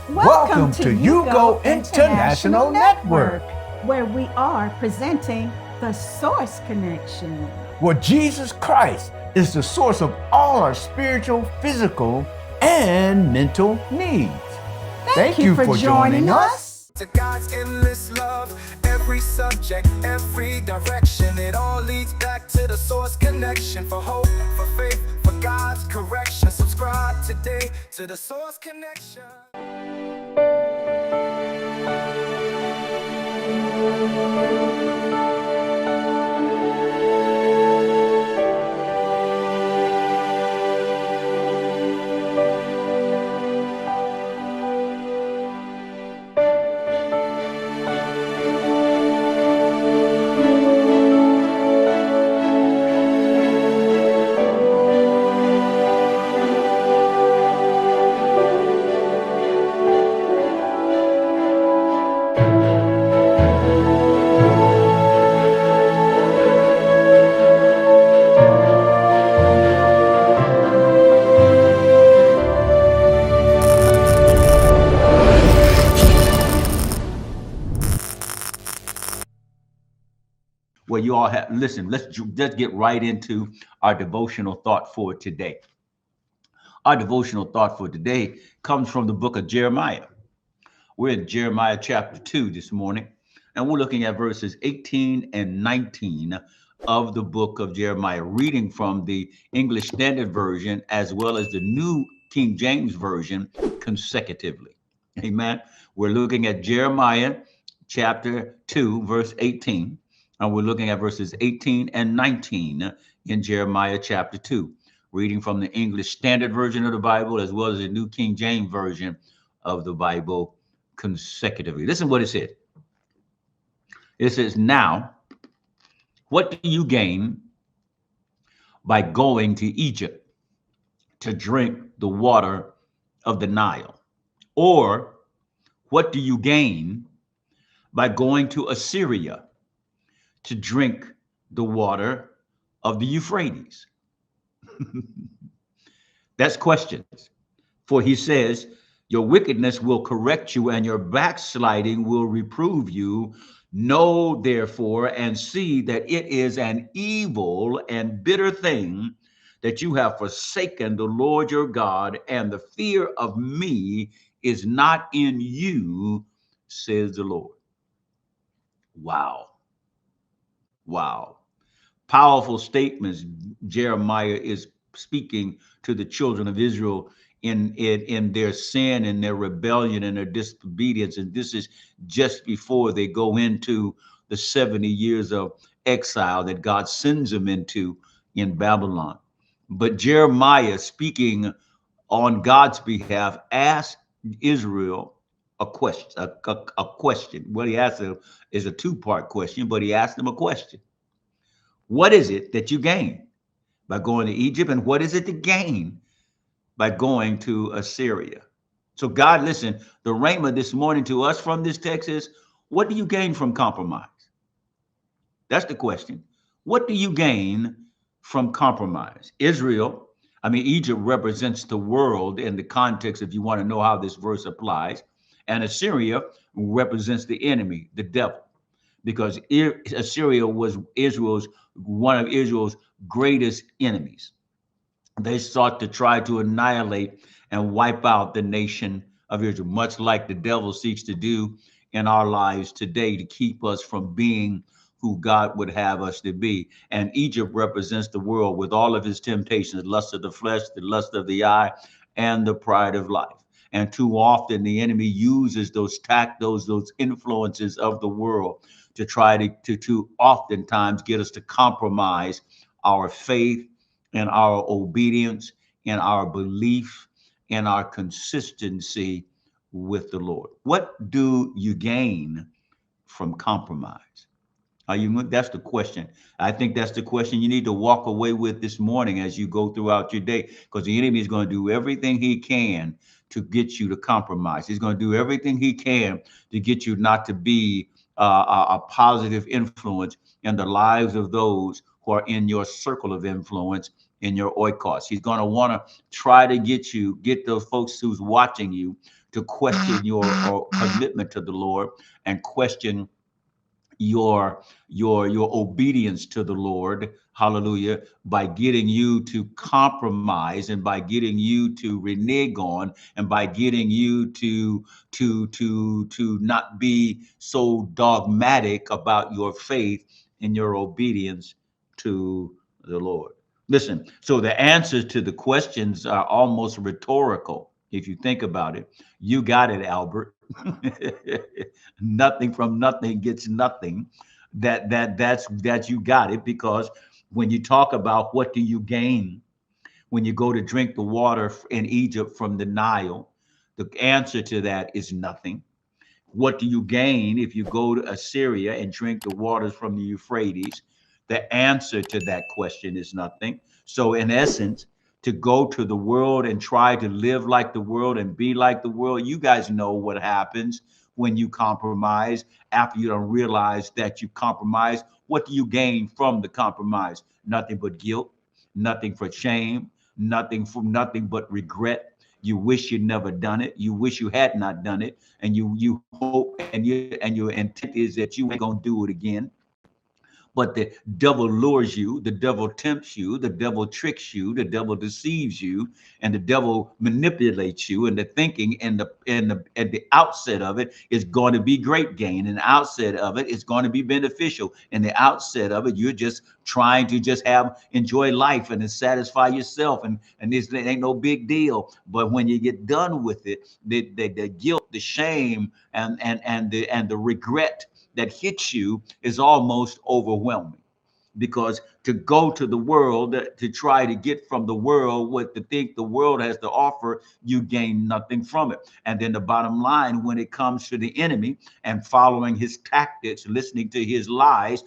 Welcome to Yugo International Network, where we are presenting the Source Connection, where Jesus Christ is the source of all our spiritual, physical, and mental needs. Thank you for joining us. To God's endless love, every subject, every direction, it all leads back to the Source Connection. For hope, for faith, for God's correction. Subscribe today to the Source Connection. Well, you all have, listen, let's just get right into our devotional thought for today. Our devotional thought for today comes from the book of Jeremiah. We're in Jeremiah chapter 2 this morning, and we're looking at verses 18 and 19 of the book of Jeremiah, reading from the English Standard Version as well as the New King James Version consecutively. Amen. We're looking at Jeremiah chapter 2, verse 18. And we're looking at verses 18 and 19 in Jeremiah chapter 2, reading from the English Standard Version of the Bible as well as the New King James Version of the Bible consecutively. Listen what it says. It says, "Now, what do you gain by going to Egypt to drink the water of the Nile? Or what do you gain by going to Assyria to drink the water of the Euphrates?" That's questions. For he says, "Your wickedness will correct you, and your backsliding will reprove you. Know therefore and see that it is an evil and bitter thing that you have forsaken the Lord your God, and the fear of me is not in you, says the Lord." Wow. Wow. Powerful statements. Jeremiah is speaking to the children of Israel in their sin and their rebellion and their disobedience. And this is just before they go into the 70 years of exile that God sends them into in Babylon. But Jeremiah, speaking on God's behalf, asked Israel a question. What he asked them is a two-part question, but he asked them a question. What is it that you gain by going to Egypt, and what is it to gain by going to Assyria? So God, listen, the rhema this morning to us from this text is, what do you gain from compromise? That's the question. What do you gain from compromise? Egypt represents the world in the context, if you want to know how this verse applies. And Assyria represents the enemy, the devil, because Assyria was one of Israel's greatest enemies. They sought to try to annihilate and wipe out the nation of Israel, much like the devil seeks to do in our lives today to keep us from being who God would have us to be. And Egypt represents the world with all of his temptations, the lust of the flesh, the lust of the eye, and the pride of life. And too often the enemy uses those influences of the world to try to oftentimes get us to compromise our faith and our obedience and our belief and our consistency with the Lord. What do you gain from compromise? That's the question. I think that's the question you need to walk away with this morning as you go throughout your day, because the enemy is going to do everything he can to get you to compromise. He's going to do everything he can to get you not to be a positive influence in the lives of those who are in your circle of influence, in your oikos. He's going to want to try to get those folks who's watching you to question your commitment to the Lord and question your obedience to the Lord, hallelujah, by getting you to compromise and by getting you to renege on and by getting you to not be so dogmatic about your faith and your obedience to the Lord. Listen, so the answers to the questions are almost rhetorical if you think about it. You got it, Albert. Nothing from nothing gets nothing. That's you got it, because when you talk about what do you gain when you go to drink the water in Egypt from the Nile, the answer to that is nothing. What do you gain if you go to Assyria and drink the waters from the Euphrates? The answer to that question is nothing. So, in essence, to go to the world and try to live like the world and be like the world, you guys know what happens when you compromise. After you don't realize that you compromise, what do you gain from the compromise? Nothing but guilt, nothing but shame, nothing but regret. You wish you'd never done it. You wish you had not done it, and you hope and your intent is that you ain't gonna do it again. But the devil lures you, the devil tempts you, the devil tricks you, the devil deceives you, and the devil manipulates you. And the thinking at the outset of it is going to be great gain, and the outset of it is going to be beneficial. And the outset of it, you're just trying to just enjoy life and to satisfy yourself, and this ain't no big deal. But when you get done with it, the guilt, the shame, and the regret that hits you is almost overwhelming, because to go to the world to try to get from the world what to think the world has to offer, you gain nothing from it. And then the bottom line, when it comes to the enemy and following his tactics, listening to his lies,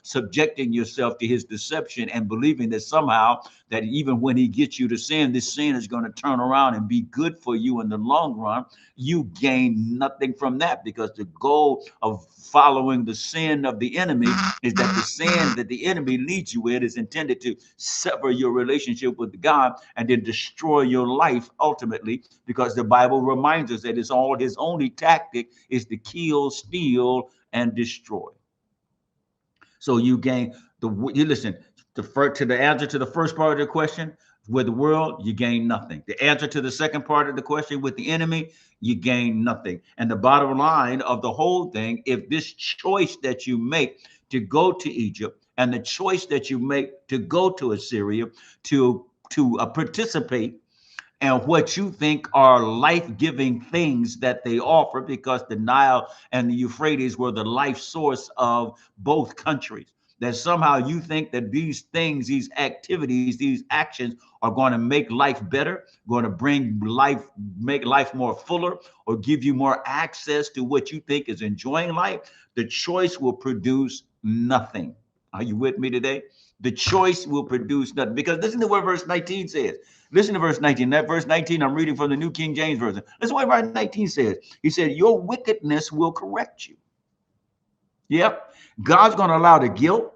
subjecting yourself to his deception and believing that somehow that even when he gets you to sin, this sin is going to turn around and be good for you in the long run, you gain nothing from that, because the goal of following the sin of the enemy is that the sin that the enemy leads you in is intended to sever your relationship with God and then destroy your life ultimately, because the Bible reminds us that it's all his only tactic is to kill, steal, and destroy. So you gain you listen to the answer to the first part of the question. With the world, you gain nothing. The answer to the second part of the question, with the enemy, you gain nothing. And the bottom line of the whole thing, if this choice that you make to go to Egypt and the choice that you make to go to Assyria to participate and what you think are life-giving things that they offer, because the Nile and the Euphrates were the life source of both countries, that somehow you think that these things, these activities, these actions are going to make life better, going to make life more fuller, or give you more access to what you think is enjoying life, the choice will produce nothing. Are you with me today? The choice will produce nothing. Because listen to what verse 19 says. Listen to verse 19. That verse 19, I'm reading from the New King James Version. Listen to what verse 19 says. He said, your wickedness will correct you. Yep. God's going to allow the guilt,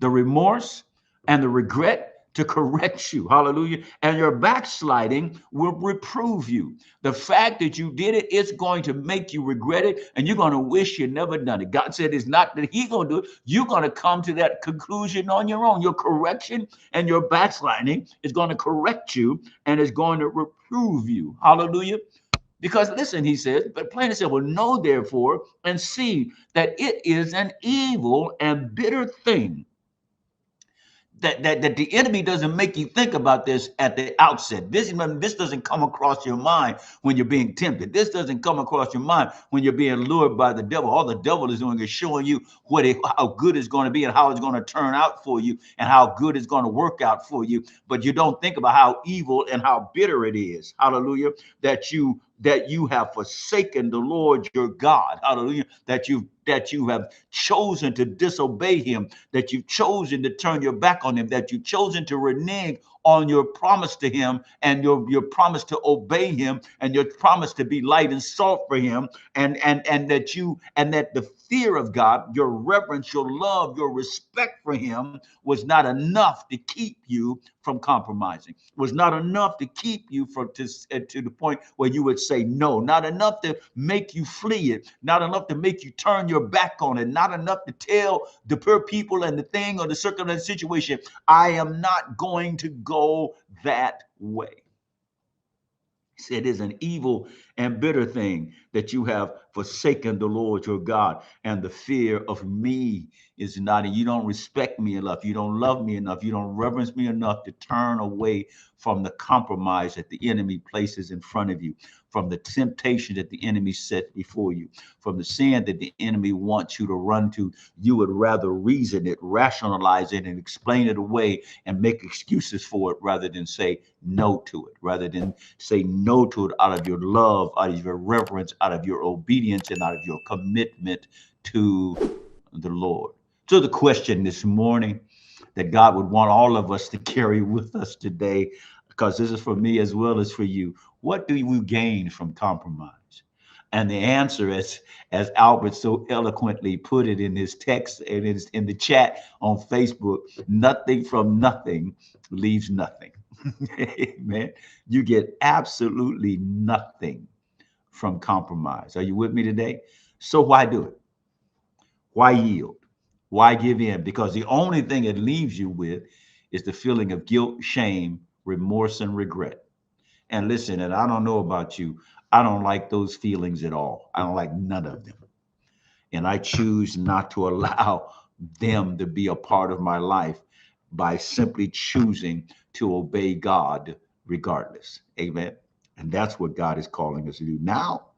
the remorse, and the regret to correct you. Hallelujah. And your backsliding will reprove you. The fact that you did it, it's going to make you regret it, and you're going to wish you never done it. God said it's not that he's going to do it. You're going to come to that conclusion on your own. Your correction and your backsliding is going to correct you and is going to reprove you. Hallelujah. Because listen, he says, but plain and simple, know therefore and see that it is an evil and bitter thing. That the enemy doesn't make you think about this at the outset. This doesn't come across your mind when you're being tempted. This doesn't come across your mind when you're being lured by the devil. All the devil is doing is showing you how good it's going to be and how it's going to turn out for you and how good it's going to work out for you. But you don't think about how evil and how bitter it is. Hallelujah. That you have forsaken the Lord your God. Hallelujah. That you have chosen to disobey him, that you've chosen to turn your back on him, that you've chosen to renege on your promise to him and your promise to obey him and your promise to be light and salt for him, and that the fear of God, your reverence, your love, your respect for him was not enough to keep you from compromising, was not enough to keep you from to the point where you would say no, not enough to make you flee it, not enough to make you turn your back on it, not enough to tell the poor people and the thing or the circumstance situation, I am not going to go that way. It is an evil and bitter thing that you have forsaken the Lord your God, and the fear of me is not, and you don't respect me enough, you don't love me enough, you don't reverence me enough to turn away from the compromise that the enemy places in front of you, from the temptation that the enemy sets before you, from the sin that the enemy wants you to run to. You would rather reason it, rationalize it, and explain it away and make excuses for it rather than say no to it, rather than say no to it out of your love, out of your reverence, out of your obedience, and out of your commitment to the Lord. So the question this morning that God would want all of us to carry with us today, because this is for me as well as for you: what do we gain from compromise? And the answer is, as Albert so eloquently put it in his text and in the chat on Facebook, nothing from nothing leaves nothing. Amen. You get absolutely nothing from compromise. Are you with me today? So why do it? Why yield? Why give in? Because the only thing it leaves you with is the feeling of guilt, shame, remorse, and regret. And listen, and I don't know about you, I don't like those feelings at all. I don't like none of them. And I choose not to allow them to be a part of my life by simply choosing to obey God regardless. Amen. And that's what God is calling us to do now.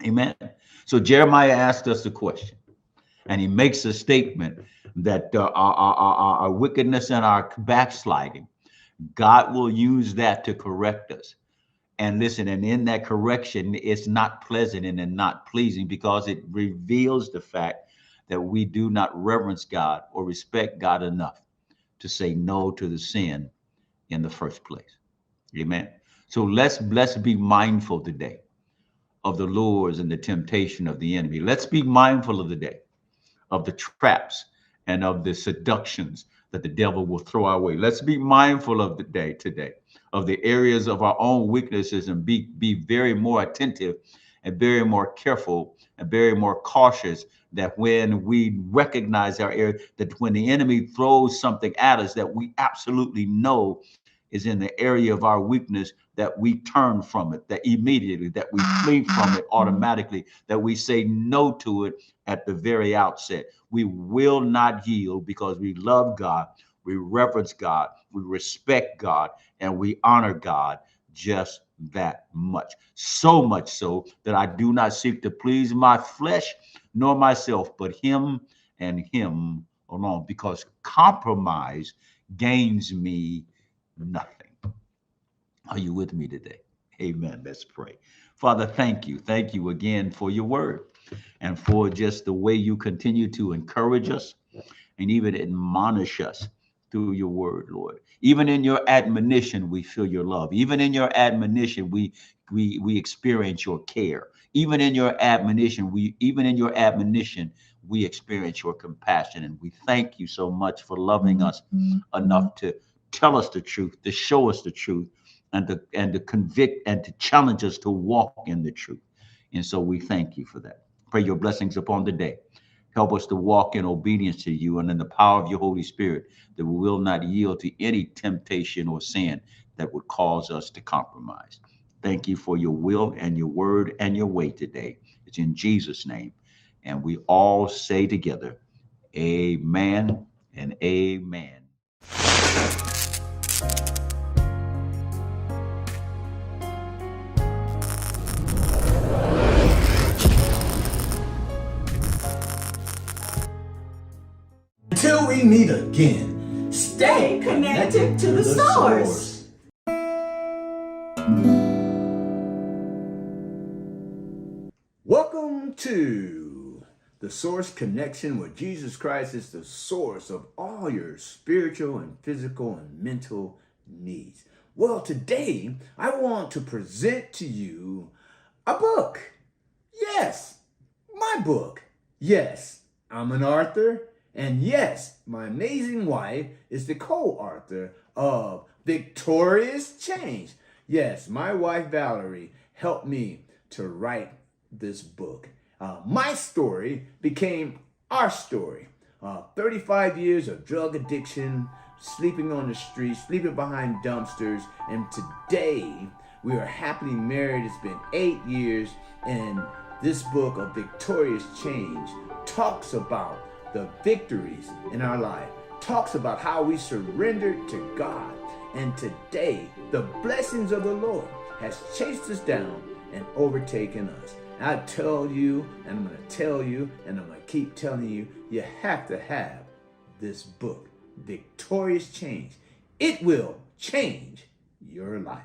Amen. So Jeremiah asked us a question, and he makes a statement that our wickedness and our backsliding, God will use that to correct us. And listen, and in that correction, it's not pleasant and not pleasing, because it reveals the fact that we do not reverence God or respect God enough to say no to the sin in the first place. Amen. So let's be mindful today of the lures and the temptation of the enemy. Let's be mindful of the day, of the traps and of the seductions that the devil will throw our way. Let's be mindful of the day today, of the areas of our own weaknesses, and be very more attentive and very more careful and very more cautious, that when we recognize our area, that when the enemy throws something at us that we absolutely know is in the area of our weakness, that we turn from it, that immediately, that we flee from it automatically, that we say no to it at the very outset. We will not yield, because we love God, we reverence God, we respect God, and we honor God just that much. So much so that I do not seek to please my flesh nor myself, but him and him alone, because compromise gains me nothing. Are you with me today? Amen. Let's pray. Father, thank you. Thank you again for your word, and for just the way you continue to encourage us and even admonish us through your word, Lord. Even in your admonition, we feel your love. Even in your admonition, we experience your care. Even in your admonition, we experience your compassion. And we thank you so much for loving us enough to tell us the truth, to show us the truth, and to convict and to challenge us to walk in the truth. And so we thank you for that. Pray your blessings upon the day. Help us to walk in obedience to you and in the power of your Holy Spirit, that we will not yield to any temptation or sin that would cause us to compromise. Thank you for your will and your word and your way today. It's in Jesus' name. And we all say together, amen and amen. Until we meet again, Stay connected to the source. Welcome to the Source Connection, where Jesus Christ is the source of all your spiritual and physical and mental needs. Well, today I want to present to you a book. Yes, my book. Yes, I'm an author. And yes, my amazing wife is the co-author of Victorious Change. Yes, my wife Valerie helped me to write this book. My story became our story. 35 years of drug addiction, sleeping on the streets, sleeping behind dumpsters, and today we are happily married. It's been 8 years, and this book of Victorious Change talks about the victories in our life, talks about how we surrendered to God, and today the blessings of the Lord has chased us down and overtaken us. I tell you, and I'm going to tell you, and I'm going to keep telling you, you have to have this book, Victorious Change. It will change your life.